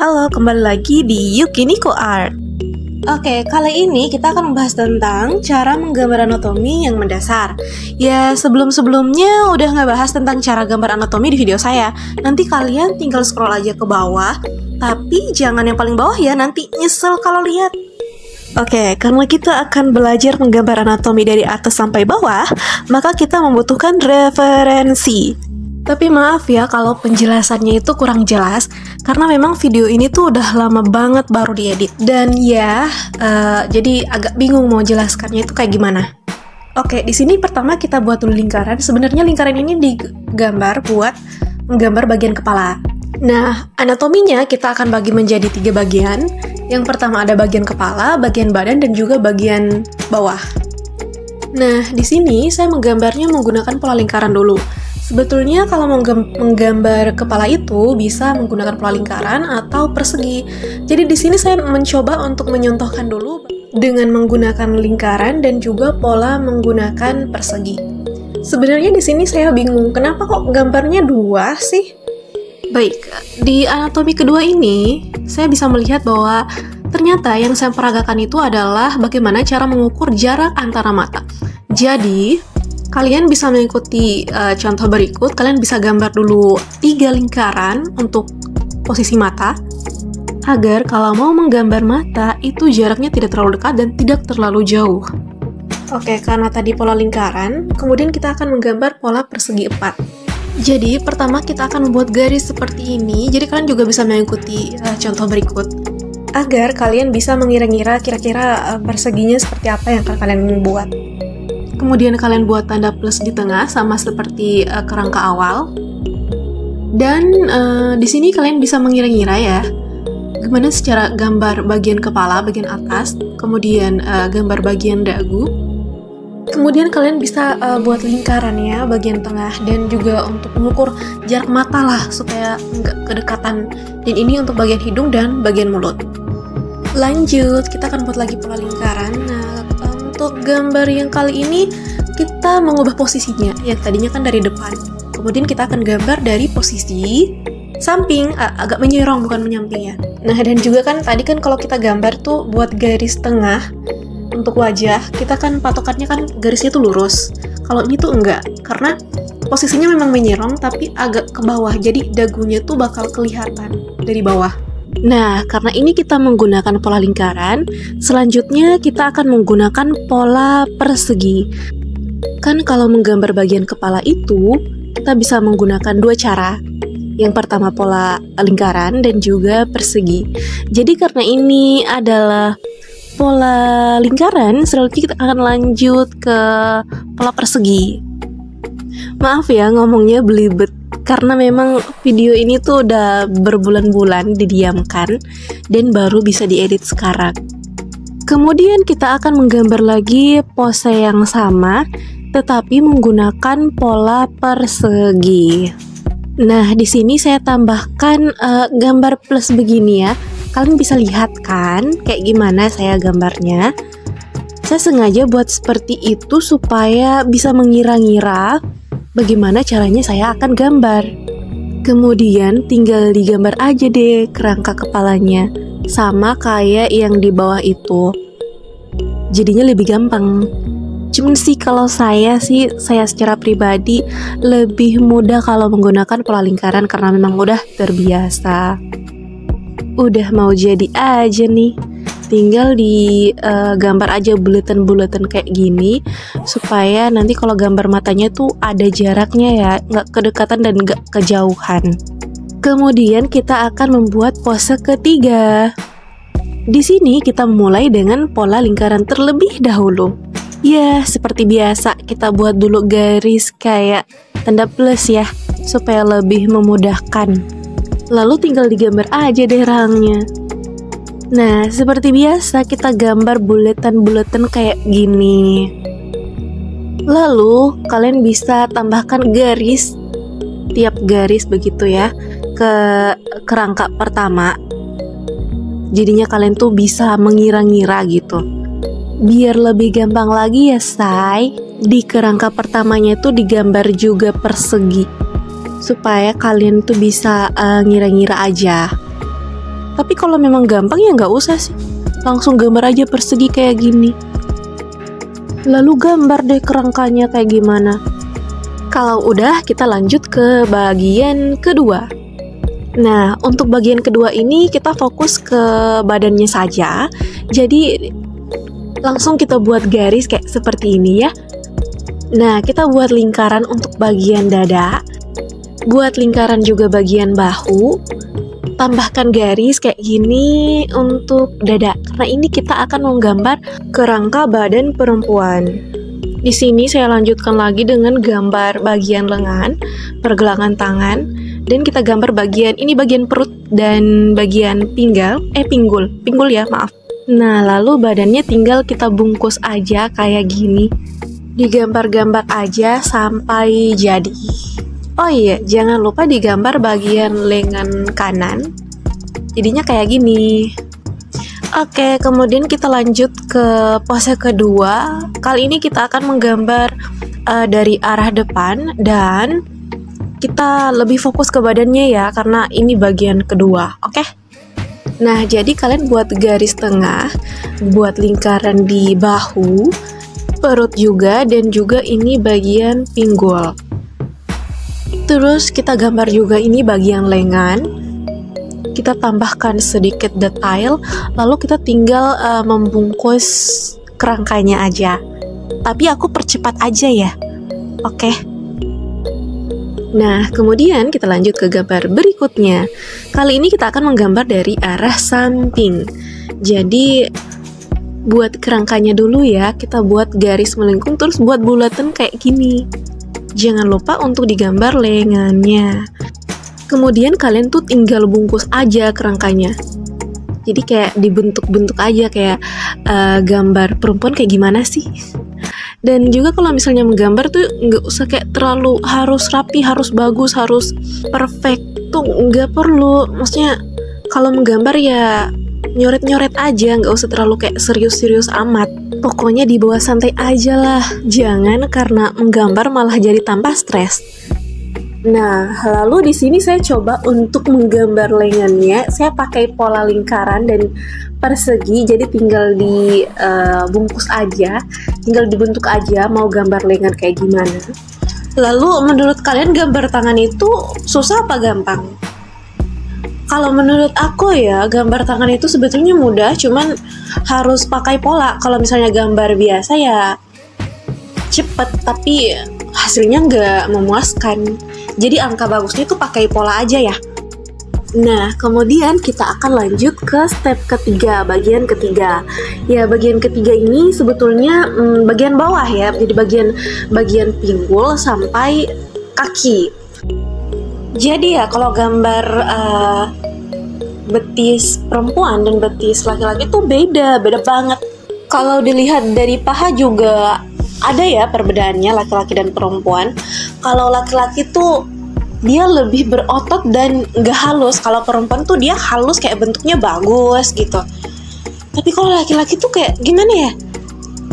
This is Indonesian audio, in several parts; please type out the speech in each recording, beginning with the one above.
Halo, kembali lagi di Yukiniko Art. Oke, kali ini kita akan membahas tentang cara menggambar anatomi yang mendasar. Ya, sebelum-sebelumnya udah nggak bahas tentang cara gambar anatomi di video saya. Nanti kalian tinggal scroll aja ke bawah. Tapi jangan yang paling bawah ya, nanti nyesel kalau lihat. Oke, karena kita akan belajar menggambar anatomi dari atas sampai bawah, maka kita membutuhkan referensi. Tapi maaf ya kalau penjelasannya itu kurang jelas, karena memang video ini tuh udah lama banget baru diedit. Dan ya, jadi agak bingung mau jelaskannya itu kayak gimana. Oke, di sini pertama kita buat dulu lingkaran. Sebenarnya lingkaran ini digambar buat menggambar bagian kepala. Nah, anatominya kita akan bagi menjadi 3 bagian. Yang pertama ada bagian kepala, bagian badan, dan juga bagian bawah. Nah, di sini saya menggambarnya menggunakan pola lingkaran dulu. Sebetulnya kalau menggambar kepala itu bisa menggunakan pola lingkaran atau persegi. Jadi di sini saya mencoba untuk menyontohkan dulu dengan menggunakan lingkaran dan juga pola menggunakan persegi. Sebenarnya di sini saya bingung, kenapa kok gambarnya 2 sih? Baik, di anatomi kedua ini saya bisa melihat bahwa ternyata yang saya peragakan itu adalah bagaimana cara mengukur jarak antara mata. Jadi, kalian bisa mengikuti contoh berikut. Kalian bisa gambar dulu 3 lingkaran untuk posisi mata, agar kalau mau menggambar mata, itu jaraknya tidak terlalu dekat dan tidak terlalu jauh. Oke, karena tadi pola lingkaran, kemudian kita akan menggambar pola persegi 4. Jadi, pertama kita akan membuat garis seperti ini. Jadi, kalian juga bisa mengikuti contoh berikut, agar kalian bisa mengira-ngira kira-kira perseginya seperti apa yang kalian buat. Kemudian kalian buat tanda plus di tengah sama seperti kerangka awal. Dan di sini kalian bisa mengira-ngira ya, gimana secara gambar bagian kepala, bagian atas, kemudian gambar bagian dagu. Kemudian kalian bisa buat lingkaran ya, bagian tengah, dan juga untuk mengukur jarak mata lah supaya nggak kedekatan. Dan ini untuk bagian hidung dan bagian mulut. Lanjut, kita akan buat lagi pola lingkaran. Nah, untuk gambar yang kali ini kita mengubah posisinya, yang tadinya kan dari depan. Kemudian kita akan gambar dari posisi samping, agak menyerong bukan menyamping ya. Nah, dan juga kan tadi kan kalau kita gambar tuh buat garis tengah untuk wajah, kita kan patokannya kan garisnya tuh lurus. Kalau ini tuh enggak, karena posisinya memang menyerong tapi agak ke bawah, jadi dagunya tuh bakal kelihatan dari bawah. Nah, karena ini kita menggunakan pola lingkaran, selanjutnya kita akan menggunakan pola persegi. Kan kalau menggambar bagian kepala itu, kita bisa menggunakan 2 cara. Yang pertama pola lingkaran dan juga persegi. Jadi karena ini adalah pola lingkaran, selanjutnya kita akan lanjut ke pola persegi. Maaf ya ngomongnya belibet, karena memang video ini tuh udah berbulan-bulan didiamkan dan baru bisa diedit sekarang. Kemudian kita akan menggambar lagi pose yang sama, tetapi menggunakan pola persegi. Nah, di sini saya tambahkan gambar plus begini ya. Kalian bisa lihat kan kayak gimana saya gambarnya. Saya sengaja buat seperti itu supaya bisa mengira-ngira bagaimana caranya saya akan gambar. Kemudian tinggal digambar aja deh kerangka kepalanya, sama kayak yang di bawah itu. Jadinya lebih gampang. Cuman sih kalau saya secara pribadi lebih mudah kalau menggunakan pola lingkaran karena memang udah terbiasa. Udah mau jadi aja nih, tinggal gambar aja buletan-buletan kayak gini supaya nanti kalau gambar matanya tuh ada jaraknya ya, nggak kedekatan dan nggak kejauhan. Kemudian kita akan membuat pose ketiga. Di sini kita mulai dengan pola lingkaran terlebih dahulu. Ya, seperti biasa kita buat dulu garis kayak tanda plus ya, supaya lebih memudahkan. Lalu tinggal digambar aja deh rahangnya. Nah, seperti biasa kita gambar buletan-buletan kayak gini. Lalu kalian bisa tambahkan garis, tiap garis begitu ya, ke kerangka pertama. Jadinya kalian tuh bisa mengira-ngira gitu. Biar lebih gampang lagi ya say, di kerangka pertamanya tuh digambar juga persegi, supaya kalian tuh bisa ngira-ngira aja. Tapi kalau memang gampang ya nggak usah sih, langsung gambar aja persegi kayak gini. Lalu gambar deh kerangkanya kayak gimana. Kalau udah, kita lanjut ke bagian kedua. Nah, untuk bagian kedua ini kita fokus ke badannya saja. Jadi langsung kita buat garis kayak seperti ini ya. Nah, kita buat lingkaran untuk bagian dada, buat lingkaran juga bagian bahu. Tambahkan garis kayak gini untuk dada, karena ini kita akan menggambar kerangka badan perempuan. Di sini saya lanjutkan lagi dengan gambar bagian lengan, pergelangan tangan, dan kita gambar bagian ini, bagian perut dan bagian pinggul ya, maaf. Nah, lalu badannya tinggal kita bungkus aja kayak gini. Digambar-gambar aja sampai jadi. Oh iya, jangan lupa digambar bagian lengan kanan. Jadinya kayak gini. Oke, kemudian kita lanjut ke pose kedua. Kali ini kita akan menggambar dari arah depan dan kita lebih fokus ke badannya ya, karena ini bagian kedua. Oke? Nah, jadi kalian buat garis tengah, buat lingkaran di bahu, perut juga, dan juga ini bagian pinggul. Terus kita gambar juga ini bagian lengan. Kita tambahkan sedikit detail, lalu kita tinggal membungkus kerangkanya aja. Tapi aku percepat aja ya. Oke. Nah, kemudian kita lanjut ke gambar berikutnya. Kali ini kita akan menggambar dari arah samping. Jadi buat kerangkanya dulu ya, kita buat garis melengkung terus buat bulatan kayak gini. Jangan lupa untuk digambar lengannya. Kemudian kalian tuh tinggal bungkus aja kerangkanya. Jadi kayak dibentuk-bentuk aja kayak gambar perempuan kayak gimana sih. Dan juga kalau misalnya menggambar tuh nggak usah kayak terlalu harus rapi, harus bagus, harus perfect. Tuh nggak perlu. Maksudnya kalau menggambar ya nyoret-nyoret aja, nggak usah terlalu kayak serius-serius amat. Pokoknya dibawa santai aja lah. Jangan karena menggambar malah jadi tambah stres. Nah, lalu di sini saya coba untuk menggambar lengannya. Saya pakai pola lingkaran dan persegi, jadi tinggal dibungkus aja, tinggal dibentuk aja mau gambar lengan kayak gimana. Lalu menurut kalian gambar tangan itu susah apa gampang? Kalau menurut aku ya, gambar tangan itu sebetulnya mudah, cuman harus pakai pola. Kalau misalnya gambar biasa ya cepet, tapi hasilnya nggak memuaskan. Jadi angka bagusnya tuh pakai pola aja ya. Nah, kemudian kita akan lanjut ke step ketiga, bagian ketiga. Ya, bagian ketiga ini sebetulnya bagian bawah ya, jadi bagian pinggul sampai kaki. Jadi ya, kalau gambar betis perempuan dan betis laki-laki tuh beda banget. Kalau dilihat dari paha juga ada ya perbedaannya laki-laki dan perempuan. Kalau laki-laki tuh dia lebih berotot dan gak halus. Kalau perempuan tuh dia halus kayak bentuknya bagus gitu. Tapi kalau laki-laki tuh kayak gimana ya?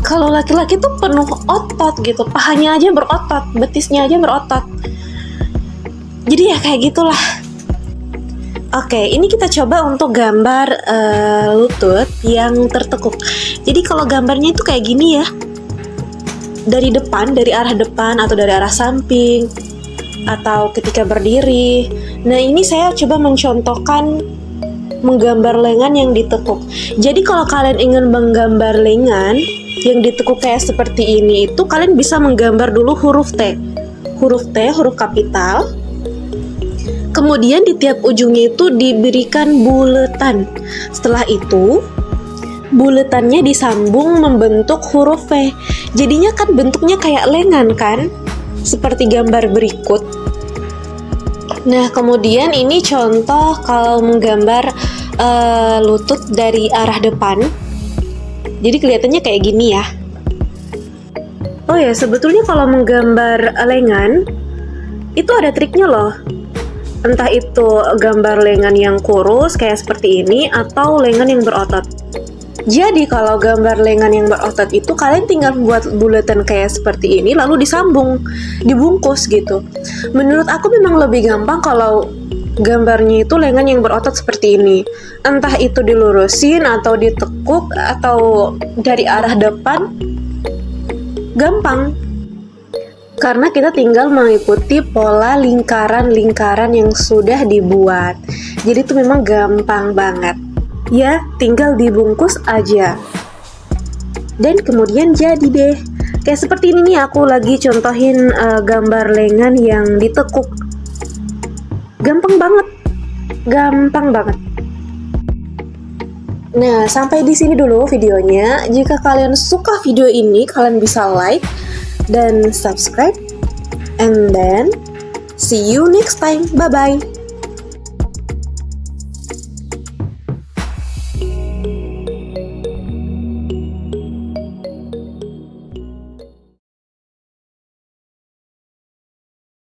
Kalau laki-laki tuh penuh otot gitu. Pahanya aja berotot, betisnya aja berotot. Jadi ya kayak gitulah. Oke, ini kita coba untuk gambar lutut yang tertekuk. Jadi kalau gambarnya itu kayak gini ya. Dari depan, dari arah depan atau dari arah samping atau ketika berdiri. Nah, ini saya coba mencontohkan menggambar lengan yang ditekuk. Jadi kalau kalian ingin menggambar lengan yang ditekuk kayak seperti ini, itu kalian bisa menggambar dulu huruf T. Huruf T, huruf kapital. Kemudian di tiap ujungnya itu diberikan buletan. Setelah itu buletannya disambung membentuk huruf V. Jadinya kan bentuknya kayak lengan kan? Seperti gambar berikut. Nah, kemudian ini contoh kalau menggambar lutut dari arah depan. Jadi kelihatannya kayak gini ya. Oh ya, sebetulnya kalau menggambar lengan itu ada triknya loh. Entah itu gambar lengan yang kurus kayak seperti ini atau lengan yang berotot. Jadi kalau gambar lengan yang berotot itu kalian tinggal buat bulatan kayak seperti ini lalu disambung, dibungkus gitu. Menurut aku memang lebih gampang kalau gambarnya itu lengan yang berotot seperti ini. Entah itu dilurusin atau ditekuk atau dari arah depan, gampang. Karena kita tinggal mengikuti pola lingkaran-lingkaran yang sudah dibuat. Jadi itu memang gampang banget. Ya, tinggal dibungkus aja. Dan kemudian jadi deh. Kayak seperti ini nih, aku lagi contohin gambar lengan yang ditekuk. Gampang banget. Gampang banget. Nah, sampai di sini dulu videonya. Jika kalian suka video ini, kalian bisa like dan subscribe. And then, see you next time. Bye-bye.